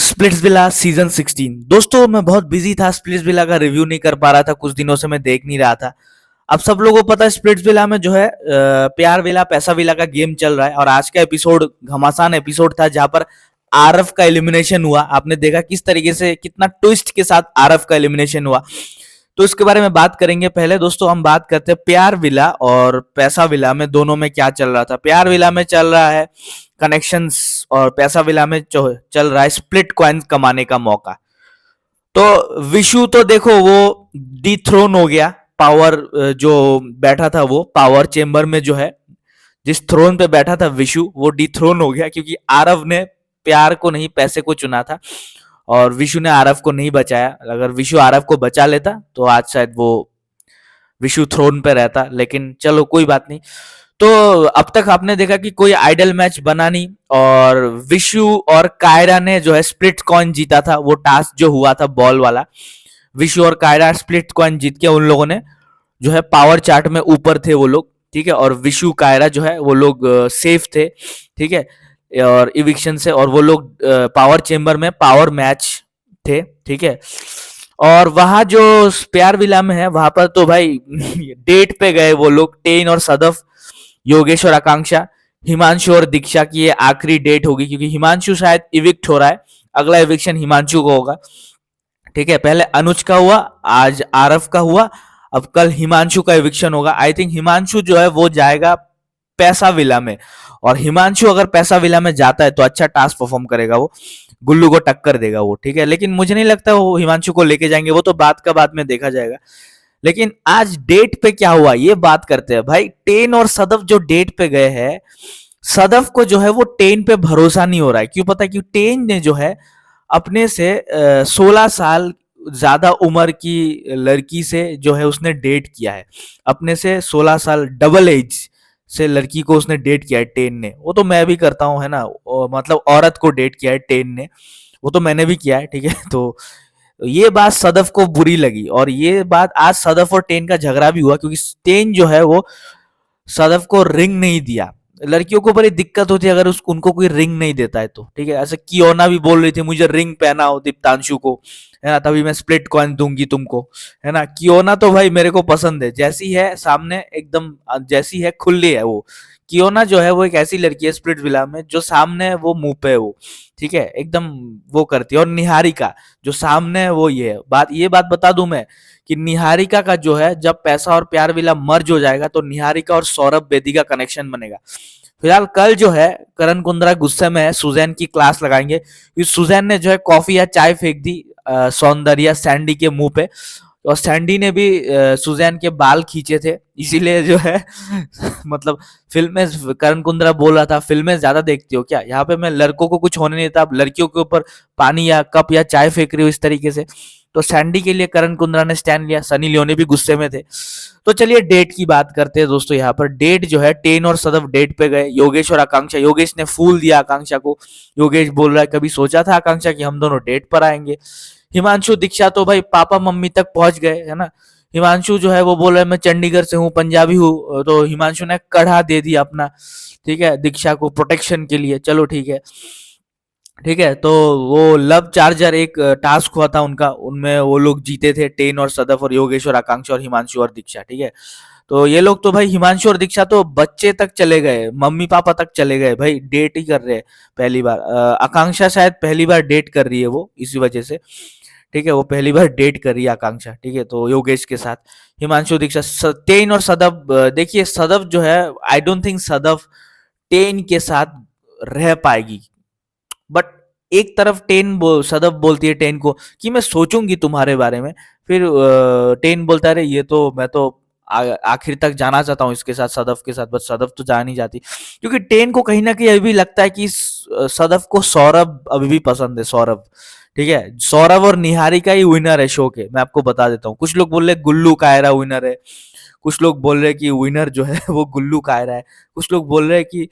Splitsvilla season 16। दोस्तों मैं बहुत बिजी था, स्प्लिट्सविला का रिव्यू नहीं कर पा रहा था, कुछ दिनों से मैं देख नहीं रहा था। अब सब लोगों को पता है स्प्लिट्सविला में जो है प्यार विला पैसा विला का गेम चल रहा है और आज का एपिसोड घमासान एपिसोड था जहां पर आरफ का एलिमिनेशन हुआ। आपने देखा किस तरीके से कितना ट्विस्ट के साथ आरफ का एलिमिनेशन हुआ, तो इसके बारे में बात करेंगे। पहले दोस्तों हम बात करते हैं प्यार विला और पैसा विला में दोनों में क्या चल रहा था। प्यार विला में चल रहा है कनेक्शंस और पैसा विला में चल रहा है स्प्लिट कॉइन्स कमाने का मौका। तो विशु तो देखो वो डिथ्रोन हो गया, पावर जो बैठा था वो पावर चेंबर में जो है जिस थ्रोन पे बैठा था विशु वो डिथ्रोन हो गया, क्योंकि आरव ने प्यार को नहीं पैसे को चुना था और विशु ने आरव को नहीं बचाया। अगर विशु आरव को बचा लेता तो आज शायद वो विशु थ्रोन पे रहता, लेकिन चलो कोई बात नहीं। तो अब तक आपने देखा कि कोई आइडल मैच बना नहीं और विशु और कायरा ने जो है स्प्लिट कॉइन जीता था। वो टास्क जो हुआ था बॉल वाला, विशु और कायरा स्प्लिट कॉइन जीत के उन लोगों ने जो है पावर चार्ट में ऊपर थे वो लोग, ठीक है। और विशु कायरा जो है वो लोग सेफ थे, ठीक है, और इविक्शन से, और वो लोग पावर चेंबर में पावर मैच थे, ठीक है। और वहां जो प्यार विला में है वहां पर तो भाई डेट पे गए वो लोग, टेन और सदफ, योगेश और आकांक्षा, हिमांशु और दीक्षा की ये आखिरी डेट होगी, क्योंकि हिमांशु शायद इविक्ट हो रहा है। अगला इविक्शन हिमांशु को होगा, ठीक है। पहले अनुज का हुआ, आज आरफ का हुआ, अब कल हिमांशु का इविक्शन होगा। आई थिंक हिमांशु जो है वो जाएगा पैसा विला में, और हिमांशु अगर पैसा विला में जाता है तो अच्छा टास्क परफॉर्म करेगा, वो गुल्लू को टक्कर देगा वो, ठीक है। लेकिन मुझे नहीं लगता वो हिमांशु को लेके जाएंगे, वो तो बात का बाद में देखा जाएगा। लेकिन आज डेट पे क्या हुआ ये बात करते हैं भाई। टेन और सदफ जो डेट पे गए हैं, सदफ को जो है वो टेन पे भरोसा नहीं हो रहा है। क्यों पता है? क्यों टेन ने जो है अपने से 16 साल ज्यादा उम्र की लड़की से जो है उसने डेट किया है, अपने से 16 साल डबल एज से लड़की को उसने डेट किया है टेन ने। वो तो मैं भी करता हूँ, है ना, मतलब औरत को डेट किया है टेन ने, वो तो मैंने भी किया है, ठीक है। तो ये बात सदफ को बुरी लगी और ये बात आज सदफ और टेन का झगड़ा भी हुआ, क्योंकि टेन जो है वो सदफ को रिंग नहीं दिया। लड़कियों को बड़ी दिक्कत होती है अगर उनको कोई रिंग नहीं देता है तो, ठीक है। ऐसे कियोना भी बोल रही थी मुझे रिंग पहनाओ दीप्तांशु को, है ना, तभी मैं स्प्लिट कॉइन दूंगी तुमको, है ना। कियोना तो भाई मेरे को पसंद है, जैसी है सामने एकदम जैसी है खुली है वो। कियोना जो है वो एक ऐसी लड़की है स्प्लिट विला में जो सामने है वो मुंह पे है वो, ठीक है, एकदम वो करती है। और निहारिका जो सामने है वो ये बात बता दूं मैं कि निहारिका का जो है जब पैसा और प्यार विला मर्ज हो जाएगा तो निहारिका और सौरभ बेदी का कनेक्शन बनेगा। फिलहाल कल जो है करण कुंद्रा गुस्से में है, सुजैन की क्लास लगाएंगे, क्योंकि सुजैन ने जो है कॉफी या चाय फेंक दी सौंदर्या सैंडी के मुंह पे, और सैंडी ने भी सुजैन के बाल खींचे थे, इसीलिए जो है मतलब फिल्में करण कुंद्रा बोल रहा था फिल्में ज्यादा देखती हो क्या, यहाँ पे मैं लड़कों को कुछ होने नहीं था, लड़कियों के ऊपर पानी या कप या चाय फेंक रही हो इस तरीके से। तो सैंडी के लिए करण कुंद्रा ने स्टैंड लिया, सनी लियोनी भी गुस्से में थे। तो चलिए डेट की बात करते हैं दोस्तों। यहाँ पर डेट जो है टेन और सदफ डेट पे गए, योगेश और आकांक्षा, योगेश ने फूल दिया आकांक्षा को। योगेश बोल रहा है कभी सोचा था आकांक्षा कि हम दोनों डेट पर आएंगे। हिमांशु दीक्षा तो भाई पापा मम्मी तक पहुंच गए, है ना। हिमांशु जो है वो बोल रहा है मैं चंडीगढ़ से हूँ, पंजाबी हूँ, तो हिमांशु ने कढ़ा दे दिया अपना, ठीक है, दीक्षा को प्रोटेक्शन के लिए। चलो ठीक है, ठीक है। तो वो लव चार्जर एक टास्क हुआ था उनका, उनमें वो लोग जीते थे, टेन और सदफ और योगेश और आकांक्षा और हिमांशु और दीक्षा, ठीक है। तो ये लोग तो भाई हिमांशु और दीक्षा तो बच्चे तक चले गए, मम्मी पापा तक चले गए भाई, डेट ही कर रहे हैं पहली बार। आकांक्षा शायद पहली बार डेट कर रही है वो, इसी वजह से, ठीक है, वो पहली बार डेट कर रही है आकांक्षा, ठीक है। तो योगेश के साथ हिमांशु दीक्षा टेन और सदफ, देखिए सदफ जो है I don't think Sadaf ten के साथ रह पाएगी, बट एक तरफ सदफ बोलती है टेन को कि मैं सोचूंगी तुम्हारे बारे में, फिर टेन बोलता है ये तो मैं तो आखिर तक जाना चाहता हूँ इसके साथ, सदफ के साथ, बस सदफ तो जा नहीं जाती, क्योंकि टेन को कहीं ना कहीं अभी लगता है कि सदफ को सौरभ अभी भी पसंद है, सौरभ, ठीक है। सौरभ और निहारिका ही विनर है शो के, मैं आपको बता देता हूँ। कुछ लोग बोल रहे गुल्लू कायरा विनर है, कुछ लोग बोल रहे हैं कि विनर जो है वो गुल्लू कायरा है, कुछ लोग बोल रहे हैं कि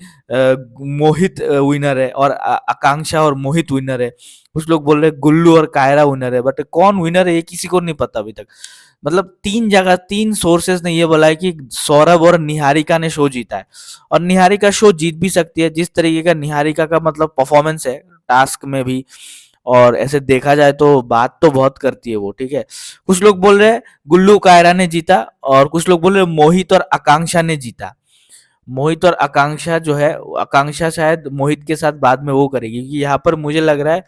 मोहित विनर है और आकांक्षा और मोहित विनर है, कुछ लोग बोल रहे हैं गुल्लू और कायरा विनर है, बट कौन विनर है ये किसी को नहीं पता अभी तक। मतलब तीन जगह तीन सोर्सेस ने ये बोला है कि सौरभ और निहारिका ने शो जीता है, और निहारिका शो जीत भी सकती है, जिस तरीके का निहारिका का मतलब परफॉर्मेंस है टास्क में भी और ऐसे देखा जाए तो बात तो बहुत करती है वो, ठीक है। कुछ लोग बोल रहे हैं गुल्लू कायरा ने जीता, और कुछ लोग बोल रहे हैं मोहित और आकांक्षा ने जीता। मोहित और आकांक्षा जो है, आकांक्षा शायद मोहित के साथ बाद में वो करेगी, क्योंकि यहाँ पर मुझे लग रहा है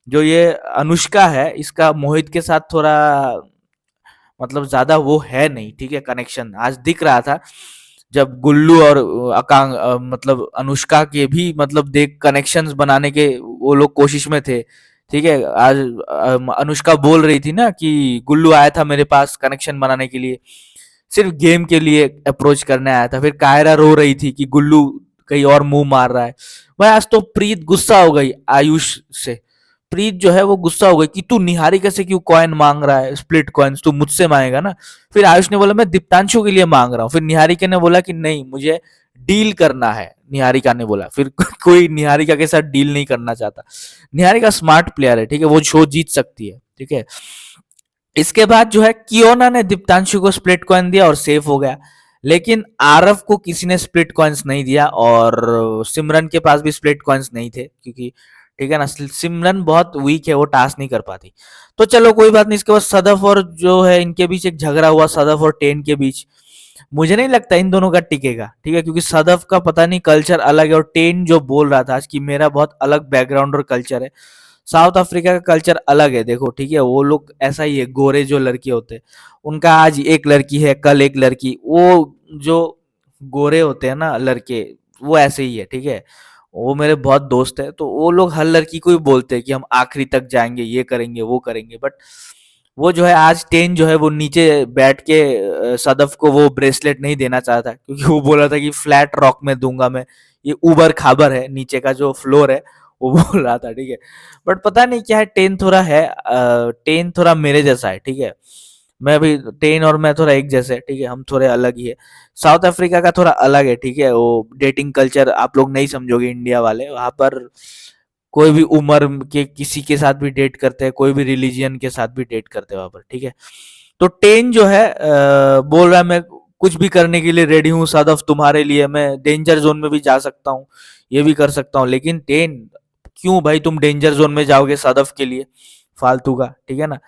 जो ये अनुष्का है इसका मोहित के साथ थोड़ा मतलब ज्यादा वो है नहीं, ठीक है, कनेक्शन आज दिख रहा था जब गुल्लू और मतलब अनुष्का के भी मतलब देख कनेक्शंस बनाने के वो लोग कोशिश में थे, ठीक है। आज अनुष्का बोल रही थी ना कि गुल्लू आया था मेरे पास कनेक्शन बनाने के लिए, सिर्फ गेम के लिए अप्रोच करने आया था। फिर कायरा रो रही थी कि गुल्लू कहीं और मुंह मार रहा है। भाई आज तो प्रीत गुस्सा हो गई आयुष से। प्रीत जो है वो गुस्सा हो गई कि तू निहारिका से क्यों कॉइन मांग रहा है, स्प्लिट कॉइन्स तू मुझसे मांगेगा ना। फिर आयुष ने बोला मैं दीप्तांशु के लिए मांग रहा हूँ। फिर निहारिका ने बोला कि नहीं मुझे डील करना है, निहारिका ने बोला। फिर कोई निहारिका के साथ डील नहीं करना चाहता। निहारिका स्मार्ट प्लेयर है, ठीक है, वो शो जीत सकती है, ठीक है। इसके बाद जो है कियोना ने दीप्तांशु को स्प्लिट कॉइन दिया और सेफ हो गया। लेकिन आरव को किसी ने स्प्लिट कॉइन्स नहीं दिया, और सिमरन के पास भी स्प्लिट कॉइन्स नहीं थे, क्योंकि ठीक है ना, सिमरन बहुत वीक है, वो टास्क नहीं कर पाती। तो चलो कोई बात नहीं। इसके बाद सदफ और जो है इनके बीच एक झगड़ा हुआ, सदफ और टेन के बीच। मुझे नहीं लगता इन दोनों का टिकेगा, ठीक है, क्योंकि सदफ का पता नहीं कल्चर अलग है, और टेन जो बोल रहा था आज कि मेरा बहुत अलग बैकग्राउंड और कल्चर है। साउथ अफ्रीका का कल्चर अलग है, देखो, ठीक है, वो लोग ऐसा ही है, गोरे जो लड़के होते हैं उनका आज एक लड़की है कल एक लड़की, वो जो गोरे होते हैं ना लड़के वो ऐसे ही है, ठीक है। वो मेरे बहुत दोस्त है, तो वो लोग हर लड़की को ही बोलते हैं कि हम आखिरी तक जाएंगे, ये करेंगे वो करेंगे। बट वो जो है आज टेन जो है वो नीचे बैठ के सदफ को वो ब्रेसलेट नहीं देना चाहता, क्योंकि वो बोला था कि फ्लैट रॉक में दूंगा मैं, ये उबर खाबर है नीचे का जो फ्लोर है, वो बोल रहा था, ठीक है। बट पता नहीं क्या है, टेन थोड़ा है, टेन थोड़ा मेरे जैसा है, ठीक है। मैं भी टेन और मैं थोड़ा एक जैसे, ठीक है, हम थोड़े अलग ही है। साउथ अफ्रीका का थोड़ा अलग है, ठीक है, वो डेटिंग कल्चर आप लोग नहीं समझोगे इंडिया वाले। वहां पर कोई भी उम्र के किसी के साथ भी डेट करते हैं, कोई भी रिलीजियन के साथ भी डेट करते हैं वहां पर, ठीक है। तो टेन जो है बोल रहा है मैं कुछ भी करने के लिए रेडी हूँ सदफ, तुम्हारे लिए मैं डेंजर जोन में भी जा सकता हूँ, ये भी कर सकता हूँ। लेकिन टेन क्यों भाई तुम डेंजर जोन में जाओगे सदफ के लिए, फालतू का, ठीक है ना।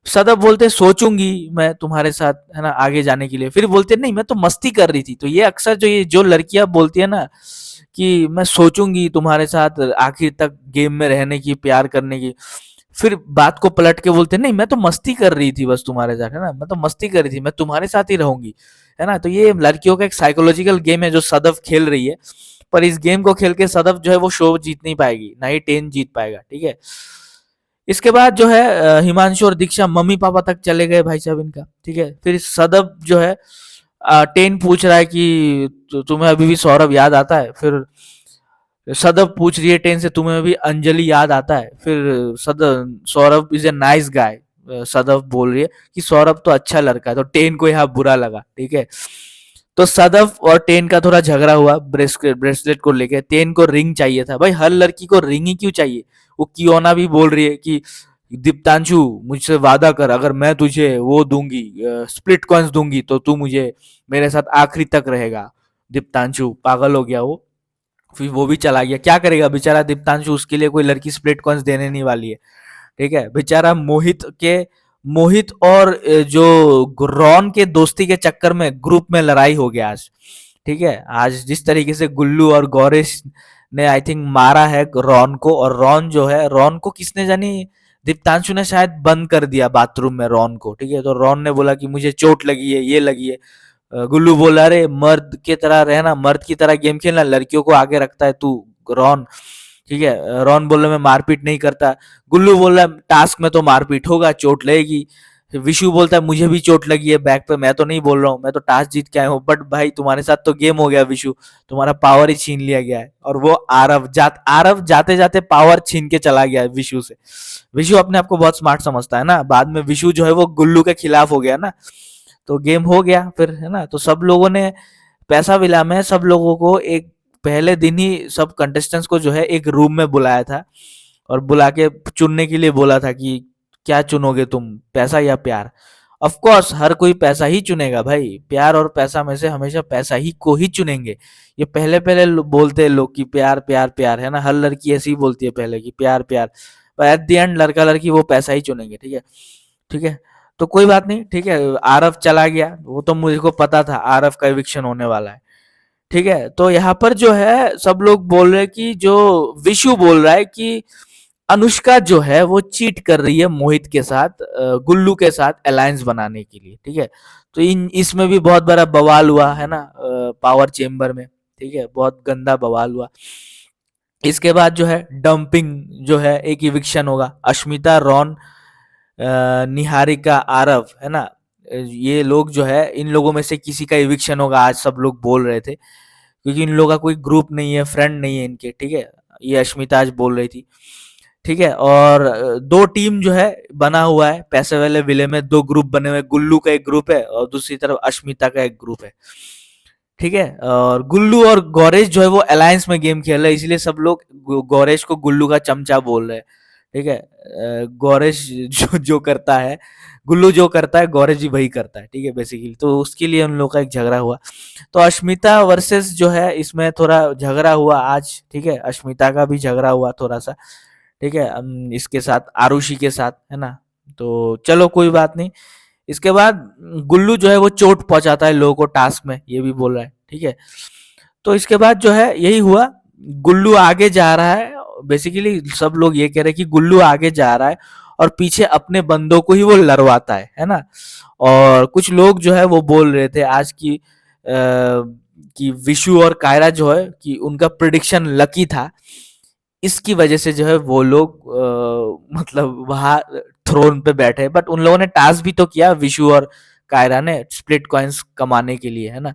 सदफ बोलते सोचूंगी मैं तुम्हारे साथ, है ना, आगे जाने के लिए। फिर बोलते नहीं मैं तो मस्ती कर रही थी। तो ये अक्सर जो ये जो लड़कियां बोलती है ना कि मैं सोचूंगी तुम्हारे साथ आखिर तक गेम में रहने की, प्यार करने की, फिर बात को पलट के बोलते नहीं मैं तो मस्ती कर रही थी बस तुम्हारे साथ, है ना, मैं तो मस्ती कर रही थी, मैं तुम्हारे साथ ही रहूंगी, है ना। तो ये लड़कियों का एक साइकोलॉजिकल गेम है जो सदफ खेल रही है। पर इस गेम को खेल के सदफ जो है वो शो जीत नहीं पाएगी, ना ही टेन जीत पाएगा, ठीक है। इसके बाद जो है हिमांशु और दीक्षा मम्मी पापा तक चले गए भाई साहब इनका, ठीक है। फिर सदफ जो है टेन पूछ रहा है कि तुम्हें अभी भी सौरभ याद आता है। फिर सदफ पूछ रही है टेन से तुम्हें अभी अंजलि याद आता है। फिर Saurabh is a nice guy, Sadaf बोल रही है कि सौरभ तो अच्छा लड़का है। तो टेन को यहाँ बुरा लगा, ठीक है। तो सदफ और टेन का थोड़ा झगड़ा हुआ ब्रेसलेट को लेके। टेन को रिंग चाहिए था, भाई हर लड़की को रिंग ही क्यों चाहिए। वो कियोना भी बोल रही है कि दीप्तांशु मुझसे वादा कर, अगर मैं तुझे वो दूंगी स्प्लिट कॉइन्स दूंगी तो तू मुझे मेरे साथ आखिरी तक रहेगा। दीप्तांशु पागल हो गया वो, फिर वो भी चला गया। क्या करेगा बेचारा दीप्तांशु, उसके लिए कोई लड़की स्प्लिट कॉइन्स देने नहीं वाली है, ठीक है। बेचारा मोहित और जो रॉन के दोस्ती के चक्कर में ग्रुप में लड़ाई हो गया आज, ठीक है। आज जिस तरीके से गुल्लू और गौरेश ने आई थिंक मारा है रॉन को, और रॉन जो है, रॉन को किसने जानी दीप्तांशु ने शायद बंद कर दिया बाथरूम में रॉन को, ठीक है। तो रॉन ने बोला कि मुझे चोट लगी है, ये लगी है। गुल्लू बोला अरे मर्द की तरह रहना, मर्द की तरह गेम खेलना, लड़कियों को आगे रखता है तू रॉन, ठीक है। रॉन बोल रहा मैं मारपीट नहीं करता। गुल्लू बोल रहा टास्क में तो मारपीट होगा, चोट लगेगी। विशु बोलता है मुझे भी चोट लगी है बैक पे, मैं तो नहीं बोल रहा हूँ, मैं तो टास्क जीत के आया हूँ। बट भाई तुम्हारे साथ तो गेम हो गया विशु, तुम्हारा पावर ही छीन लिया गया है। और वो आरव जाते जाते पावर छीन के चला गया है विशु से। विशु अपने आप को बहुत स्मार्ट समझता है ना, बाद में विशु जो है वो गुल्लू के खिलाफ हो गया ना, तो गेम हो गया फिर, है ना। तो सब लोगों ने पैसा विला में सब लोगों को एक पहले दिन ही सब कंटेस्टेंट्स को जो है एक रूम में बुलाया था, और बुला के चुनने के लिए बोला था कि क्या चुनोगे तुम, पैसा या प्यार। ऑफ कोर्स हर कोई पैसा ही चुनेगा भाई, प्यार और पैसा में से हमेशा पैसा ही को ही चुनेंगे। ये पहले पहले बोलते हैं लोग कि प्यार प्यार प्यार, है ना, हर लड़की ऐसी ही बोलती है पहले कि प्यार प्यार। पर एट द एंड लड़का लड़की वो पैसा ही चुनेंगे, ठीक है, ठीक है। तो कोई बात नहीं, ठीक है, आरव चला गया, वो तो मुझे को पता था आरव का इविक्शन होने वाला है, ठीक है। तो यहाँ पर जो है सब लोग बोल रहे हैं कि जो विशु बोल रहा है कि अनुष्का जो है वो चीट कर रही है मोहित के साथ, गुल्लू के साथ अलायंस बनाने के लिए, ठीक है। तो इन इसमें भी बहुत बड़ा बवाल हुआ है ना, पावर चेम्बर में, ठीक है, बहुत गंदा बवाल हुआ। इसके बाद जो है डंपिंग जो है, एक इविक्शन होगा, अश्मिता, रॉन, निहारिका, आरव, है ना, ये लोग जो है, इन लोगों में से किसी का इविक्शन होगा, आज सब लोग बोल रहे थे, क्योंकि इन लोगों का कोई ग्रुप नहीं है, फ्रेंड नहीं है इनके, ठीक है, ये अश्मिता आज बोल रही थी, ठीक है। और दो टीम जो है बना हुआ है पैसे वाले विले में, दो ग्रुप बने हुए, गुल्लू का एक ग्रुप है और दूसरी तरफ अश्मिता का एक ग्रुप है, ठीक है। और गुल्लू और गौरेश जो है वो अलायंस में गेम खेल रहे हैं, इसलिए सब लोग गौरेश को गुल्लू का चमचा बोल रहे हैं, ठीक है। गौरेश जो जो करता है, गुल्लू जो करता है गौरेश जी वही करता है, ठीक है, बेसिकली। तो उसके लिए उन लोगों का एक झगड़ा हुआ। तो अश्मिता वर्सेस जो है इसमें थोड़ा झगड़ा हुआ आज, ठीक है, अश्मिता का भी झगड़ा हुआ थोड़ा सा, ठीक है, इसके साथ आरुषि के साथ, है ना। तो चलो कोई बात नहीं। इसके बाद गुल्लू जो है वो चोट पहुंचाता है लोगों को टास्क में, ये भी बोल रहा है, ठीक है। तो इसके बाद जो है यही हुआ, गुल्लू आगे जा रहा है, बेसिकली सब लोग ये कह रहे हैं कि गुल्लू आगे जा रहा है और पीछे अपने बंदों को ही वो लड़वाता है ना। और कुछ लोग जो है वो बोल रहे थे आज कि विशु और कायरा जो है कि उनका प्रिडिक्शन लकी था, इसकी वजह से जो है वो लोग मतलब वहां थ्रोन पे बैठे, बट उन लोगों ने टास्क भी तो किया, विशु और कायरा ने, स्प्लिट कॉइन्स कमाने के लिए, है ना।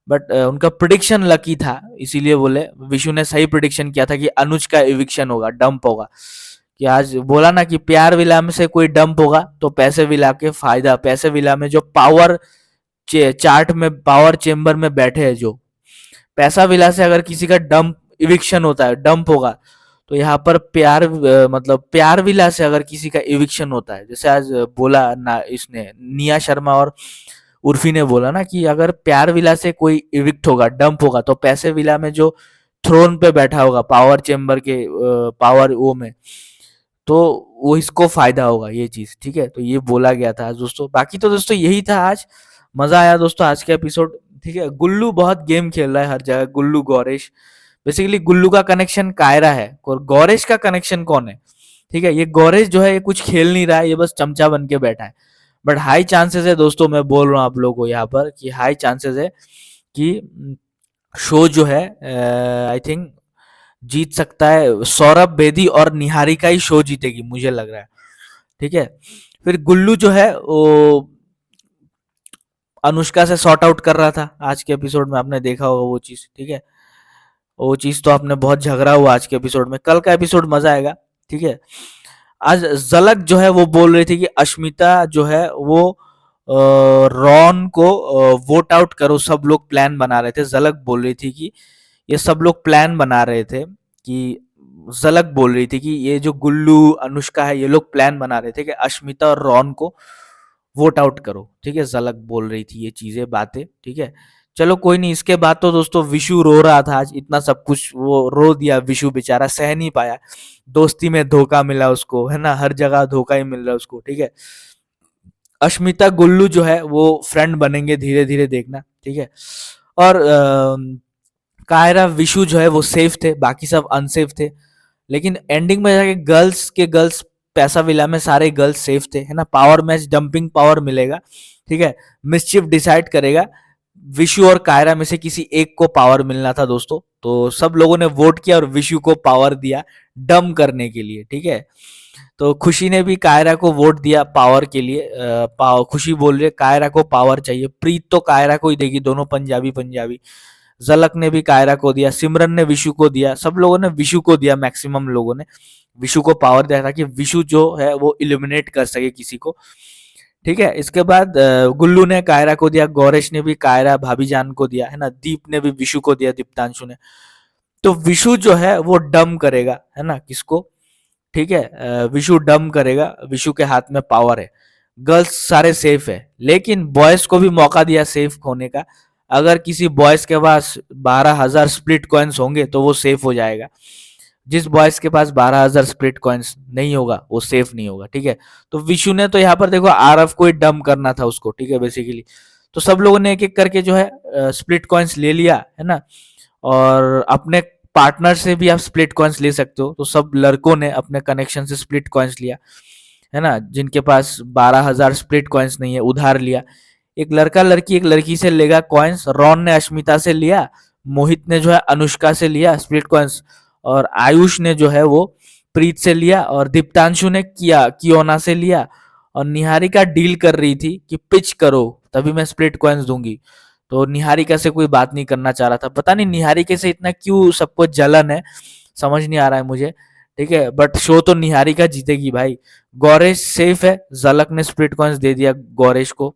बट उनका प्रिडिक्शन लकी था, इसीलिए बोले, विशु ने सही प्रिडिक्शन किया था कि अनुज का इविक्शन होगा, डंप होगा, कि आज बोला ना कि प्यार विला में से कोई डंप होगा तो पैसे विला के फायदा, पैसे विला में जो पावर चार्ट में, पावर चेम्बर में बैठे हैं, जो पैसा विला से अगर किसी का डंप इविक्शन होता है, डंप होगा, तो यहाँ पर प्यार मतलब प्यार विला से अगर किसी का इविक्शन होता है, जैसे आज बोला ना इसने, निया शर्मा और उर्फी ने बोला ना कि अगर प्यार विला से कोई इविक्ट होगा, डंप होगा, तो पैसे विला में जो थ्रोन पे बैठा होगा पावर चेम्बर के पावर वो में, तो वो इसको फायदा होगा ये चीज, ठीक है। तो ये बोला गया था आज दोस्तों। बाकी तो दोस्तों यही था आज, मजा आया दोस्तों आज का एपिसोड, ठीक है। गुल्लू बहुत गेम खेल रहा है हर जगह, गुल्लू गौरेश, बेसिकली गुल्लू का कनेक्शन कायरा है और गौरेश का कनेक्शन कौन है, ठीक है। ये गौरेश जो है ये कुछ खेल नहीं रहा है, ये बस चमचा बन के बैठा है। बट हाई चांसेस है दोस्तों, मैं बोल रहा हूँ आप लोगों को यहाँ पर कि हाई चांसेस है कि शो जो है आई थिंक जीत सकता है, सौरभ बेदी और निहारिका ही शो जीतेगी मुझे लग रहा है, ठीक है। फिर गुल्लू जो है वो अनुष्का से सॉर्ट आउट कर रहा था आज के एपिसोड में, आपने देखा होगा वो चीज, ठीक है। वो चीज तो आपने बहुत झगड़ा हुआ आज के एपिसोड में, कल का एपिसोड मजा आएगा, ठीक है। आज झलक जो है वो बोल रही थी कि अश्मिता जो है वो रॉन को वोट आउट करो, सब लोग प्लान बना रहे थे, झलक बोल रही थी कि ये सब लोग प्लान बना रहे थे, कि झलक बोल रही थी कि ये जो गुल्लू अनुष्का है ये लोग प्लान बना रहे थे कि अश्मिता और रॉन को वोट आउट करो, ठीक है। झलक बोल रही थी ये चीजें, बातें, ठीक है। चलो कोई नहीं। इसके बाद तो दोस्तों विशु रो रहा था आज, इतना सब कुछ वो रो दिया विशु, बेचारा सह नहीं पाया, दोस्ती में धोखा मिला उसको, है ना, हर जगह धोखा ही मिल रहा है उसको, ठीक है। अश्मिता गुल्लू जो है वो फ्रेंड बनेंगे धीरे धीरे, देखना, ठीक है। और कायरा विशु जो है वो सेफ थे, बाकी सब अनसेफ थे, लेकिन एंडिंग में जाके गर्ल्स पैसा विला में सारे गर्ल्स सेफ थे, है ना। पावर मैच, डंपिंग पावर मिलेगा, ठीक है। मिसचिफ डिसाइड करेगा, विशु और कायरा में से किसी एक को पावर मिलना था दोस्तों, तो सब लोगों ने वोट किया और विशु को पावर दिया डम करने के लिए, ठीक है। तो खुशी ने भी कायरा को वोट दिया पावर के लिए, खुशी बोल रही है कायरा को पावर चाहिए, प्रीत तो कायरा को ही देगी, दोनों पंजाबी पंजाबी। झलक ने भी कायरा को दिया, सिमरन ने विशु को दिया, सब लोगों ने विशु को दिया, मैक्सिमम लोगों ने विशु को पावर दिया ताकि विशु जो है वो इलिमिनेट कर सके किसी को, ठीक है। इसके बाद गुल्लू ने कायरा को दिया, गौरेश ने भी कायरा भाभी जान को दिया, है ना, दीप ने भी विशु को दिया, दीप्तांशु ने। तो विशु जो है वो डम करेगा, है ना, किसको, ठीक है, विशु डम करेगा, विशु के हाथ में पावर है, गर्ल्स सारे सेफ है, लेकिन बॉयज को भी मौका दिया सेफ होने का, अगर किसी बॉयज के पास 12,000 स्प्लिट कॉइन्स होंगे तो वो सेफ हो जाएगा। जिस बॉयज के पास 12,000 स्प्लिट कॉइन्स नहीं होगा वो सेफ नहीं होगा, ठीक है। तो विशु ने तो यहाँ पर देखो आरव को ही डम करना था उसको, ठीक है बेसिकली। तो सब लोगों ने एक एक करके जो है स्प्लिट कॉइन्स ले लिया है ना, और अपने पार्टनर से भी आप स्प्लिट कॉइन्स ले सकते हो। तो सब लड़कों ने अपने कनेक्शन से स्प्लिट कॉइन्स लिया है ना, जिनके पास 12,000 स्प्लिट कॉइन्स नहीं है उधार लिया। एक लड़का लड़की एक लड़की से लेगा कॉइन्स, रॉन ने अश्मिता से लिया, मोहित ने जो है अनुष्का से लिया स्प्लिट कॉइन्स, और आयुष ने जो है वो प्रीत से लिया, और दीप्तांशु ने कियोना से लिया। और निहारिका डील कर रही थी कि पिच करो तभी मैं स्प्लिट कॉइन्स दूंगी। तो निहारिका से कोई बात नहीं करना चाह रहा था, पता नहीं निहारिका से इतना क्यों सबको जलन है, समझ नहीं आ रहा है मुझे, ठीक है। बट शो तो निहारिका जीतेगी भाई। गौरेश सेफ है, झलक ने स्प्लिट कॉइन्स दे दिया गौरेश को,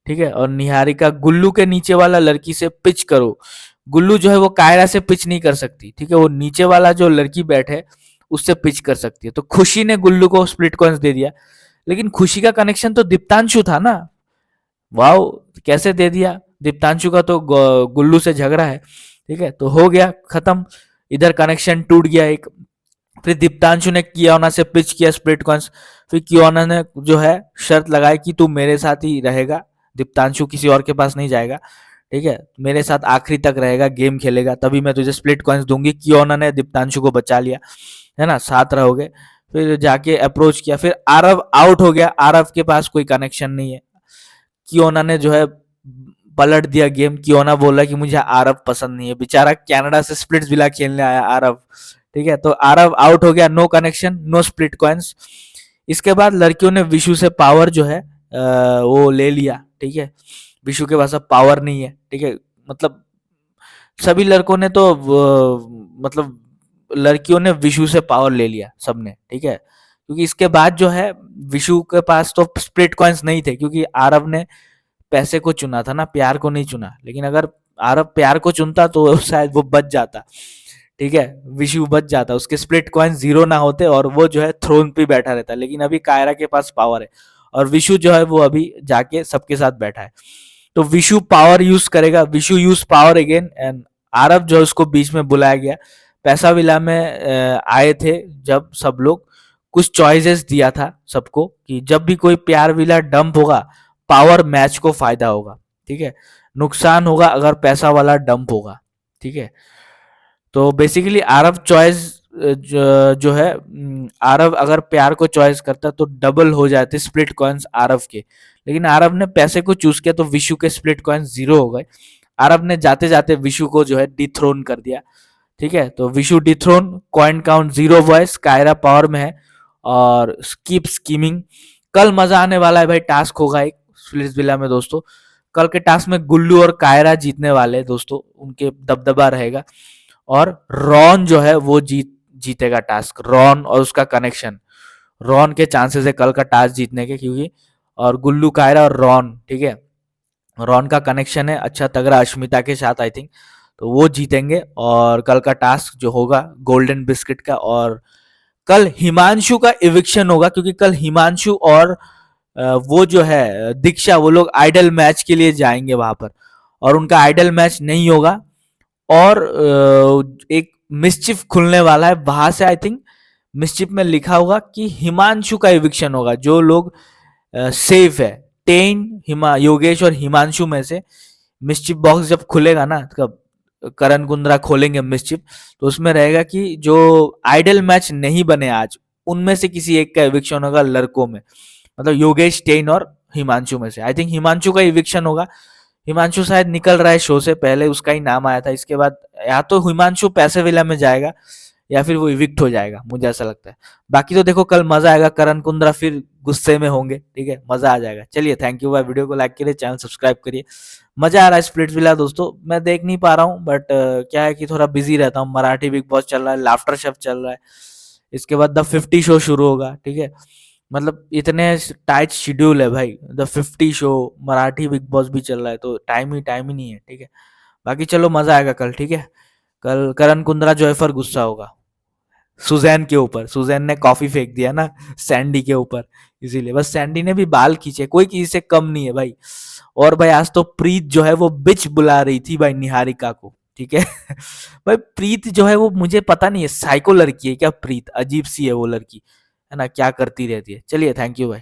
ठीक है। और निहारिका गुल्लू के नीचे वाला लड़की से पिच करो। गुल्लू जो है वो कायरा से पिच नहीं कर सकती, ठीक है, वो नीचे वाला जो लड़की बैठे उससे पिच कर सकती है। तो खुशी ने गुल्लू को स्प्लिट कॉइन्स दे दिया, लेकिन खुशी का कनेक्शन तो दीप्तांशु था ना। वाओ, कैसे दे दिया, दीप्तांशु का तो गुल्लू से झगड़ा है, ठीक है। तो हो गया खत्म, इधर कनेक्शन टूट गया एक। फिर दीप्तांशु ने कियोना से पिच किया स्प्लिट कॉइन्स। फिर कियोना ने जो है शर्त लगाई कि तू मेरे साथ ही रहेगा, दीप्तांशु किसी और के पास नहीं जाएगा, ठीक है, मेरे साथ आखिरी तक रहेगा, गेम खेलेगा, तभी मैं तुझे स्प्लिट कॉइन्स दूंगी। कियोना ने दीप्तांशु को बचा लिया, है ना, साथ रहोगे। फिर जाके अप्रोच किया, फिर आरव आउट हो गया, आरव के पास कोई कनेक्शन नहीं है। कियोना ने जो है पलट दिया गेम। कियोना बोला कि मुझे आरव पसंद नहीं है, बेचारा कनाडा से स्प्लिट्स विला खेलने आया आरव, ठीक है। तो आरव आउट हो गया, no connection, no split coins. इसके बाद लड़कियों ने विशु से पावर जो है वो ले लिया, ठीक है। विशु के पास अब पावर नहीं है, ठीक है, मतलब सभी लड़कों ने तो मतलब लड़कियों ने विशु से पावर ले लिया सबने, ठीक है। क्योंकि इसके बाद जो है विशु के पास तो स्प्लिट कॉइन्स नहीं थे, क्योंकि आरव ने पैसे को चुना था ना, प्यार को नहीं चुना। लेकिन अगर आरव प्यार को चुनता तो शायद वो बच जाता, ठीक है, विशु बच जाता, उसके स्प्लिट कॉइन्स 0 ना होते और वो जो है थ्रोन पे बैठा रहता। लेकिन अभी कायरा के पास पावर है और विशु जो है वो अभी जाके सबके साथ बैठा है। तो विशु पावर यूज करेगा, Vishu use power again, and Aarav जो उसको बीच में बुलाया गया। पैसा विला में आए थे जब सब लोग, कुछ चॉइसेस दिया था सबको कि जब भी कोई प्यार विला डंप होगा पावर मैच को फायदा होगा, ठीक है, नुकसान होगा अगर पैसा वाला डंप होगा, ठीक है। तो बेसिकली आरव चॉइस जो है आरव अगर प्यार को चॉइस करता तो डबल हो जाते स्प्लिट कॉइन्स आरव के। लेकिन आरव ने पैसे को चूज किया तो विशु के स्प्लिट कॉइन्स 0 हो गए। आरव ने जाते जाते विशु को जो है डिथ्रोन कर दिया, ठीक है। तो Vishu dethrone, coin count 0 voice, Kiara power में है और कीप स्कीमिंग। कल मजा आने वाला है भाई, टास्क होगा एक स्प्लिट्स विला में दोस्तों। कल के टास्क में गुल्लू और कायरा जीतने वाले हैं दोस्तों, उनके दबदबा रहेगा। और रॉन जो है वो जीतेगा टास्क, रॉन और उसका कनेक्शन, रॉन के चांसेस है कल का टास्क जीतने के, क्योंकि और गुल्लू कायरा और रॉन, ठीक है, रॉन का कनेक्शन है अच्छा तगड़ा अश्मिता के साथ आई थिंक, तो वो जीतेंगे। और कल का टास्क जो होगा गोल्डन बिस्किट का। और कल हिमांशु का इविक्शन होगा, क्योंकि कल हिमांशु और वो जो है दीक्षा, वो लोग आइडल मैच के लिए जाएंगे वहां पर, और उनका आइडल मैच नहीं होगा। और एक मिस्चिफ खुलने वाला है वहां से, आई थिंक मिस्चिफ में लिखा होगा कि हिमांशु का इविक्शन होगा। जो लोग सेफ है, टेन योगेश और हिमांशु में से मिस्चिफ बॉक्स जब खुलेगा ना, तब करण कुंद्रा खोलेंगे मिस्चिफ, तो उसमें रहेगा कि जो आइडल मैच नहीं बने आज उनमें से किसी एक का इविक्शन होगा लड़कों में, मतलब योगेश, टेन और हिमांशु में से। आई थिंक हिमांशु का इविक्शन होगा। हिमांशु शायद निकल रहा है शो से, पहले उसका ही नाम आया था। इसके बाद या तो हिमांशु पैसे विला में जाएगा या फिर वो इविक्ट हो जाएगा, मुझे ऐसा लगता है। बाकी तो देखो कल मजा आएगा, करण कुंद्रा फिर गुस्से में होंगे, ठीक है, मजा आ जाएगा। चलिए थैंक यू भाई, वीडियो को लाइक करिए, चैनल सब्सक्राइब करिए। मजा आ रहा है स्प्लिट्स विला दोस्तों, मैं देख नहीं पा रहा हूँ बट क्या है कि थोड़ा बिजी रहता हूँ। मराठी बिग बॉस चल रहा है, लाफ्टर शेफ चल रहा है, इसके बाद द 50 शो शुरू होगा, ठीक है, मतलब इतने टाइट शेड्यूल है भाई। The 50 show, Marathi big boss भी चल रहा है, तो टाइम ही नहीं है, ठीक है। बाकी चलो मजा आएगा कल, ठीक है। कल करण कुंद्रा जोयफर गुस्सा होगा सुजैन के ऊपर, सुजैन ने कॉफी फेंक दिया ना सैंडी के ऊपर, इसीलिए। बस सैंडी ने भी बाल खींचे, कोई किसी से कम नहीं है भाई। और भाई आज तो प्रीत जो है वो बिच बुला रही थी भाई निहारिका को, ठीक है। भाई प्रीत जो है वो मुझे पता नहीं है, साइको लड़की है क्या प्रीत, अजीब सी है वो लड़की, है ना, क्या करती रहती है। चलिए थैंक यू भाई।